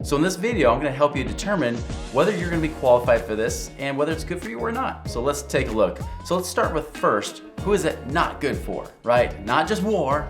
So in this video, I'm going to help you determine whether you're going to be qualified for this and whether it's good for you or not. So let's take a look. So let's start with first, who is it not good for, right? Not just war.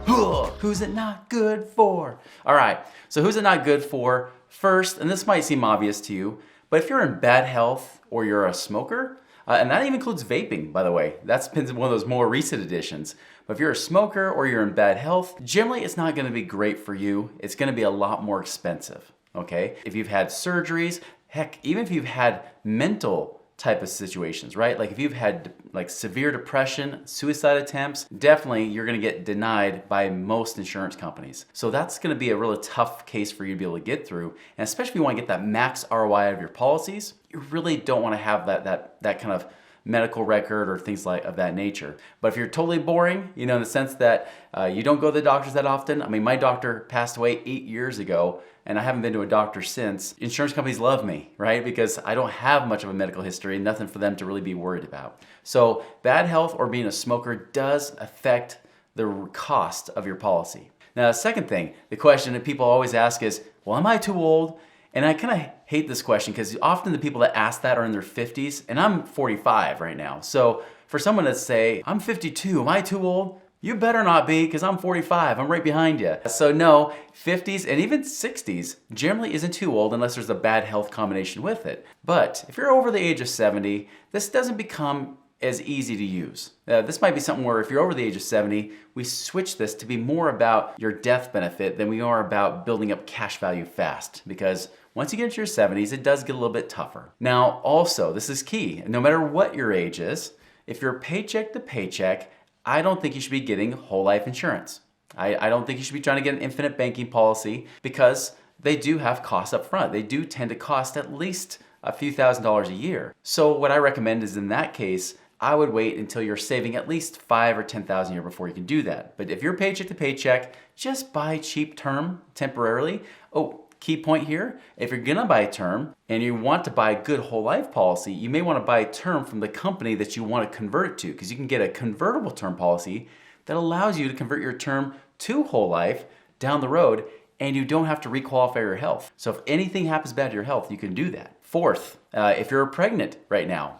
Who's it not good for? All right, so who's it not good for? First, and this might seem obvious to you, but if you're in bad health or you're a smoker, and that even includes vaping, by the way. That's been one of those more recent additions. But if you're a smoker or you're in bad health, generally it's not going to be great for you. It's going to be a lot more expensive. Okay, if you've had surgeries, heck, even if you've had mental type of situations, right? Like if you've had like severe depression, suicide attempts, definitely you're gonna get denied by most insurance companies. So that's gonna be a really tough case for you to be able to get through. And especially if you wanna get that max ROI out of your policies, you really don't wanna have that kind of medical record or things like of that nature. But if you're totally boring, in the sense that you don't go to the doctors that often. I mean, my doctor passed away 8 years ago and I haven't been to a doctor since. Insurance companies love me, right? Because I don't have much of a medical history, nothing for them to really be worried about. So bad health or being a smoker does affect the cost of your policy. Now, the second thing, the question that people always ask is, well, am I too old? And I kind of hate this question because often the people that ask that are in their 50s, and I'm 45 right now. So for someone to say, I'm 52, am I too old? You better not be, because I'm 45, I'm right behind you. So no, 50s and even 60s generally isn't too old unless there's a bad health combination with it. But if you're over the age of 70, this doesn't become as easy to use. This might be something where if you're over the age of 70, we switch this to be more about your death benefit than we are about building up cash value fast. Because once you get into your 70s, it does get a little bit tougher. Now, also, this is key. No matter what your age is, if you're paycheck to paycheck, I don't think you should be getting whole life insurance. I don't think you should be trying to get an infinite banking policy because they do have costs up front. They do tend to cost at least a few $1,000s a year. So what I recommend is in that case, I would wait until you're saving at least $5,000 or $10,000 a year before you can do that. But if you're paycheck to paycheck, just buy cheap term temporarily. Oh, key point here, if you're gonna buy a term and you want to buy a good whole life policy, you may wanna buy a term from the company that you wanna convert it to, because you can get a convertible term policy that allows you to convert your term to whole life down the road, and you don't have to requalify your health. So if anything happens bad to your health, you can do that. Fourth, if you're pregnant right now,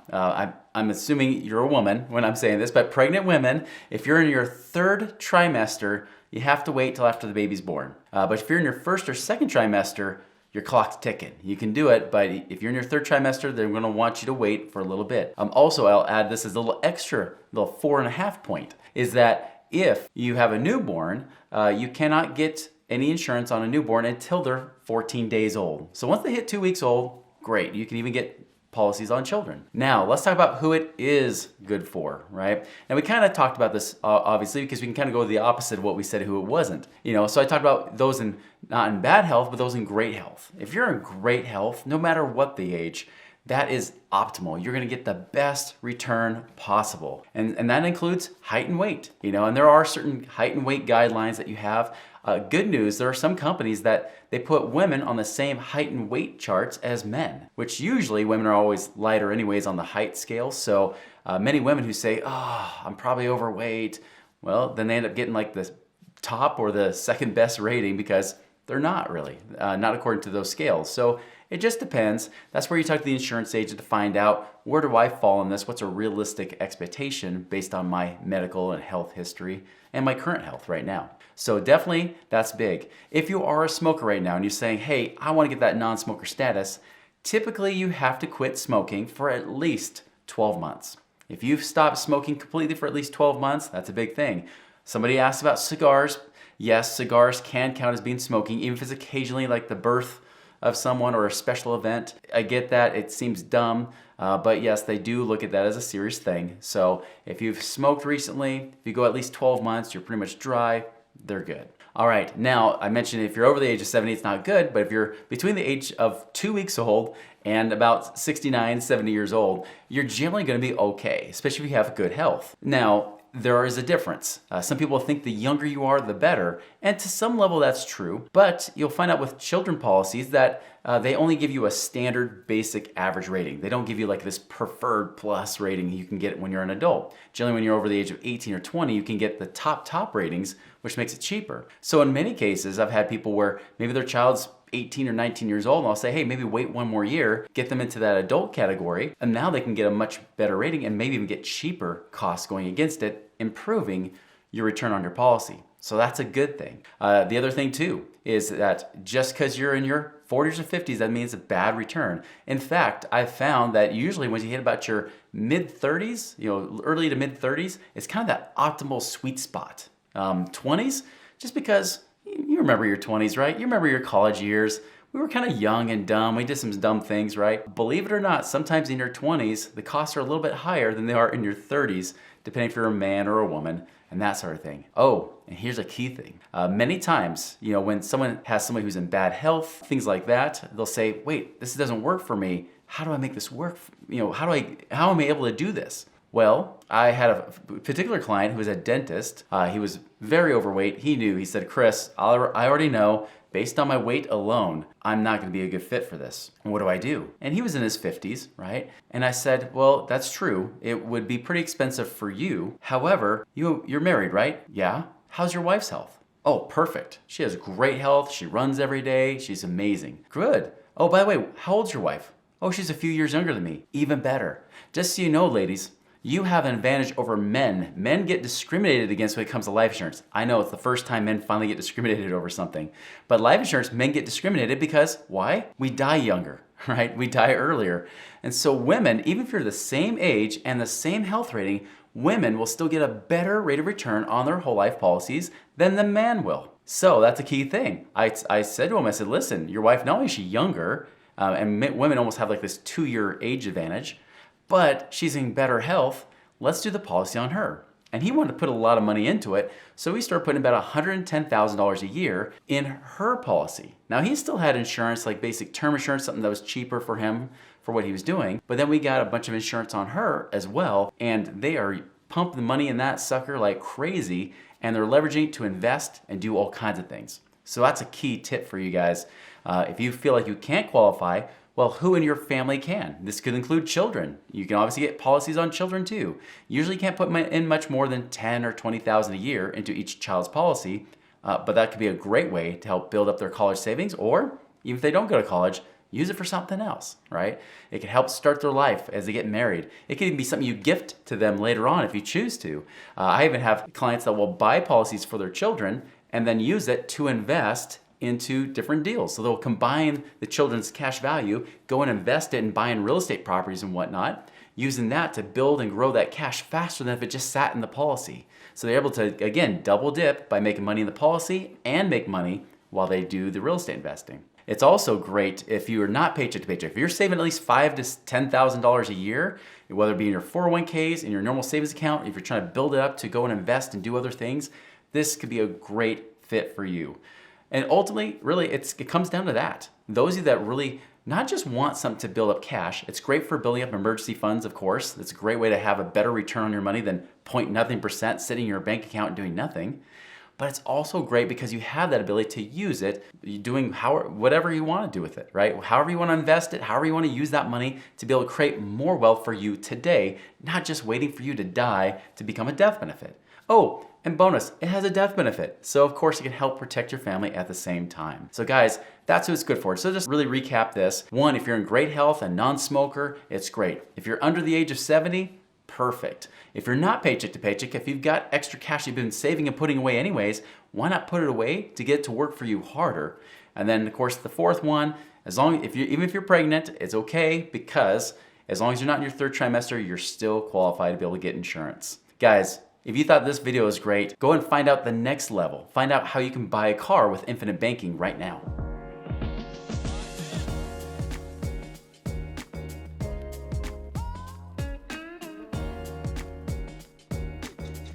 I'm assuming you're a woman when I'm saying this, but pregnant women, if you're in your third trimester, you have to wait till after the baby's born. But if you're in your first or second trimester, your clock's ticking. You can do it, but if you're in your third trimester, they're gonna want you to wait for a little bit. Also, I'll add this as a little extra, little 4.5 point, is that if you have a newborn, you cannot get any insurance on a newborn until they're 14 days old. So once they hit 2 weeks old, great, you can even get policies on children. Now, let's talk about who it is good for, right? And we kind of talked about this, obviously, because we can kind of go the opposite of what we said who it wasn't. So I talked about those not in bad health, but those in great health. If you're in great health, no matter what the age, that is optimal. You're gonna get the best return possible. And that includes height and weight, and there are certain height and weight guidelines that you have. Good news, there are some companies that they put women on the same height and weight charts as men, which usually women are always lighter anyways on the height scale. So many women who say, I'm probably overweight, well, then they end up getting like the top or the second best rating because they're not really, not according to those scales. So it just depends. That's where you talk to the insurance agent to find out, where do I fall in this? What's a realistic expectation based on my medical and health history and my current health right now? So definitely that's big. If you are a smoker right now and you're saying, hey, I want to get that non-smoker status, typically you have to quit smoking for at least 12 months. If you've stopped smoking completely for at least 12 months, that's a big thing. Somebody asked about cigars. Yes, cigars can count as being smoking, even if it's occasionally like the birth of someone or a special event. I get that, it seems dumb, but yes, they do look at that as a serious thing. So if you've smoked recently, if you go at least 12 months, you're pretty much dry, they're good. All right, now I mentioned if you're over the age of 70, it's not good, but if you're between the age of 2 weeks old and about 69, 70 years old, you're generally gonna be okay, especially if you have good health. Now, there is a difference. Some people think the younger you are, the better. And to some level that's true, but you'll find out with children policies that they only give you a standard basic average rating. They don't give you like this preferred plus rating you can get when you're an adult. Generally when you're over the age of 18 or 20, you can get the top ratings, which makes it cheaper. So in many cases, I've had people where maybe their child's 18 or 19 years old, and I'll say, hey, maybe wait one more year, get them into that adult category, and now they can get a much better rating and maybe even get cheaper costs going against it, improving your return on your policy. So that's a good thing. The other thing too is that just because you're in your 40s or 50s, that means a bad return. In fact, I've found that usually when you hit about your mid 30s, early to mid 30s, it's kind of that optimal sweet spot. 20s, just because you remember your 20s, right? You remember your college years. We were kind of young and dumb. We did some dumb things, right? Believe it or not, sometimes in your 20s, the costs are a little bit higher than they are in your 30s, depending if you're a man or a woman, and that sort of thing. Oh, and here's a key thing. Many times, when someone has somebody who's in bad health, things like that, they'll say, wait, this doesn't work for me. How do I make this work? How am I able to do this? Well, I had a particular client who was a dentist. He was very overweight. He said, Chris, I already know, based on my weight alone, I'm not going to be a good fit for this. And what do I do? And he was in his 50s, right? And I said, well, that's true. It would be pretty expensive for you. However, you're married, right? Yeah. How's your wife's health? Oh, perfect. She has great health. She runs every day. She's amazing. Good. Oh, by the way, how old's your wife? Oh, she's a few years younger than me. Even better. Just so you know, ladies, you have an advantage over men. Men get discriminated against when it comes to life insurance. I know it's the first time men finally get discriminated over something. But life insurance, men get discriminated because, why? We die younger, right? We die earlier. And so women, even if you're the same age and the same health rating, women will still get a better rate of return on their whole life policies than the man will. So that's a key thing. I said to him, I said, listen, your wife, not only is she younger, and women almost have like this 2-year age advantage, but she's in better health, let's do the policy on her. And he wanted to put a lot of money into it, so we started putting about $110,000 a year in her policy. Now he still had insurance, like basic term insurance, something that was cheaper for him for what he was doing, but then we got a bunch of insurance on her as well, and they are pumping the money in that sucker like crazy, and they're leveraging it to invest and do all kinds of things. So that's a key tip for you guys. If you feel like you can't qualify, well, who in your family can? This could include children. You can obviously get policies on children too. Usually you can't put in much more than $10,000 or $20,000 a year into each child's policy, but that could be a great way to help build up their college savings, or even if they don't go to college, use it for something else, right? It can help start their life as they get married. It can even be something you gift to them later on if you choose to. I even have clients that will buy policies for their children and then use it to invest into different deals. So they'll combine the children's cash value, go and invest it in buying real estate properties and whatnot, using that to build and grow that cash faster than if it just sat in the policy. So they're able to, again, double dip by making money in the policy and make money while they do the real estate investing. It's also great if you are not paycheck to paycheck. If you're saving at least $5,000 to $10,000 a year, whether it be in your 401ks, in your normal savings account, if you're trying to build it up to go and invest and do other things, this could be a great fit for you. And ultimately, really, it comes down to that. Those of you that really not just want something to build up cash, it's great for building up emergency funds, of course. It's a great way to have a better return on your money than 0.0% sitting in your bank account and doing nothing. But it's also great because you have that ability to use it, doing whatever you want to do with it, right? However you want to invest it, however you want to use that money to be able to create more wealth for you today, not just waiting for you to die to become a death benefit. Oh, and bonus, it has a death benefit. So of course it can help protect your family at the same time. So guys, that's what it's good for. So just really recap this. 1, if you're in great health and non-smoker, it's great. If you're under the age of 70, perfect. If you're not paycheck to paycheck, if you've got extra cash you've been saving and putting away anyways, why not put it away to get it to work for you harder? And then of course the 4th one, even if you're pregnant, it's okay, because as long as you're not in your 3rd trimester, you're still qualified to be able to get insurance. Guys, if you thought this video was great, go and find out the next level. Find out how you can buy a car with infinite banking right now.